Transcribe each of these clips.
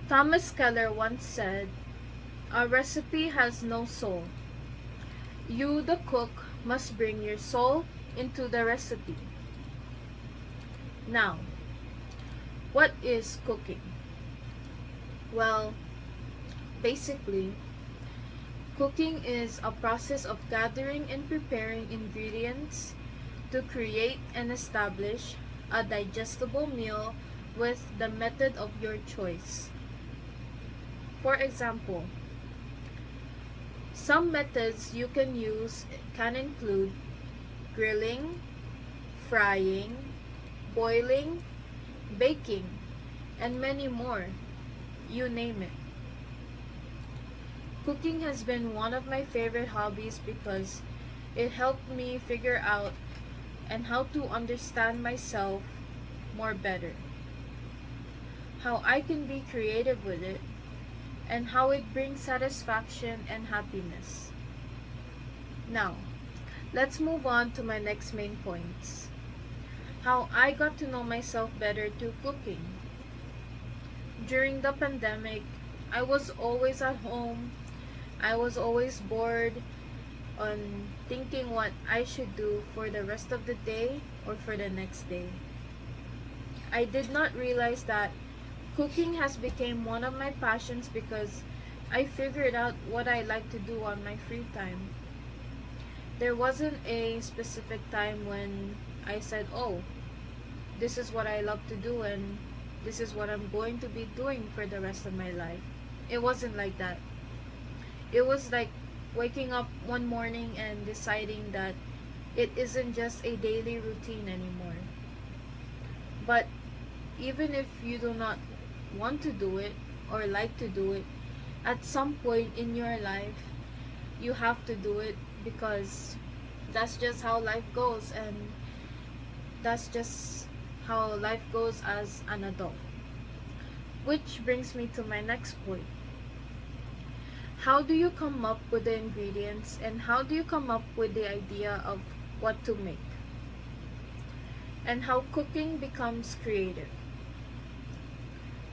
Thomas Keller once said, "A recipe has no soul. You, the cook, must bring your soul into the recipe." Now, what is cooking? Well, basically, cooking is a process of gathering and preparing ingredients to create and establish a digestible meal with the method of your choice. For example, some methods you can use can include grilling, frying, boiling, baking, and many more. You name it. Cooking has been one of my favorite hobbies because it helped me figure out and how to understand myself more better, how I can be creative with it, and how it brings satisfaction and happiness. Now, let's move on to my next main points. How I got to know myself better through cooking. During the pandemic, I was always at home. I was always bored on thinking what I should do for the rest of the day or for the next day. I did not realize that cooking has become one of my passions because I figured out what I like to do on my free time. There wasn't a specific time when I said, "Oh, this is what I love to do and this is what I'm going to be doing for the rest of my life." It wasn't like that. It was like waking up one morning and deciding that it isn't just a daily routine anymore. But even if you do not want to do it or like to do it, at some point in your life, you have to do it because that's just how life goes, and that's just how life goes as an adult. Which brings me to my next point. How do you come up with the ingredients and how do you come up with the idea of what to make? And how cooking becomes creative.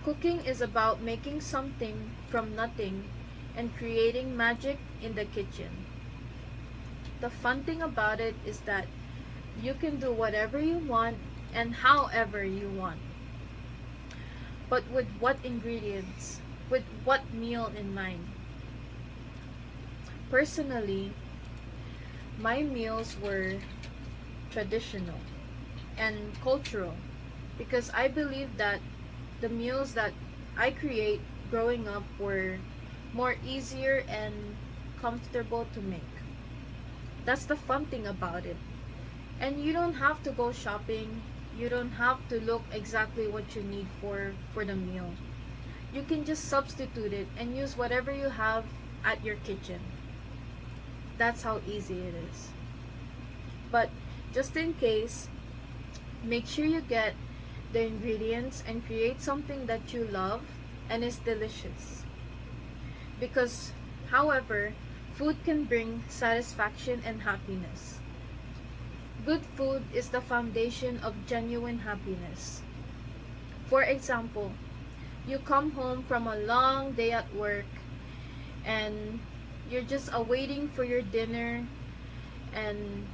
Cooking is about making something from nothing and creating magic in the kitchen. The fun thing about it is that you can do whatever you want and however you want. But with what ingredients? With what meal in mind? Personally, my meals were traditional and cultural because I believe that the meals that I create growing up were more easier and comfortable to make. That's the fun thing about it. And you don't have to go shopping. You don't have to look exactly what you need for the meal. You can just substitute it and use whatever you have at your kitchen. That's how easy it is. But just in case, make sure you get the ingredients and create something that you love and is delicious. Because, however, food can bring satisfaction and happiness. Good food is the foundation of genuine happiness. For example, you come home from a long day at work and you're just awaiting for your dinner, and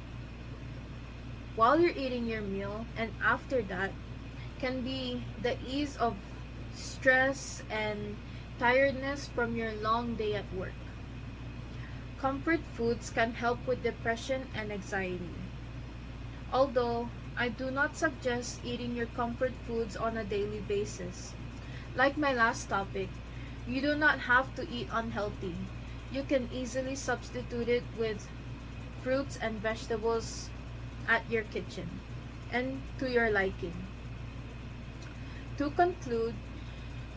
while you're eating your meal and after that can be the ease of stress and tiredness from your long day at work. Comfort foods can help with depression and anxiety. Although I do not suggest eating your comfort foods on a daily basis. Like my last topic, you do not have to eat unhealthy. You can easily substitute it with fruits and vegetables at your kitchen and to your liking. To conclude,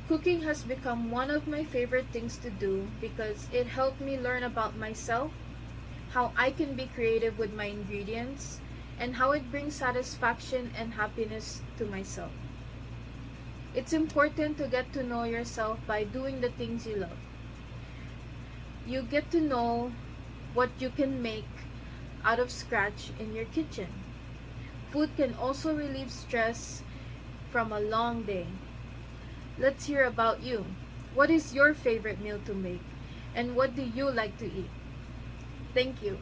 cooking has become one of my favorite things to do because it helped me learn about myself, how I can be creative with my ingredients, and how it brings satisfaction and happiness to myself. It's important to get to know yourself by doing the things you love. You get to know what you can make out of scratch in your kitchen. Food can also relieve stress from a long day. Let's hear about you. What is your favorite meal to make? And what do you like to eat? Thank you.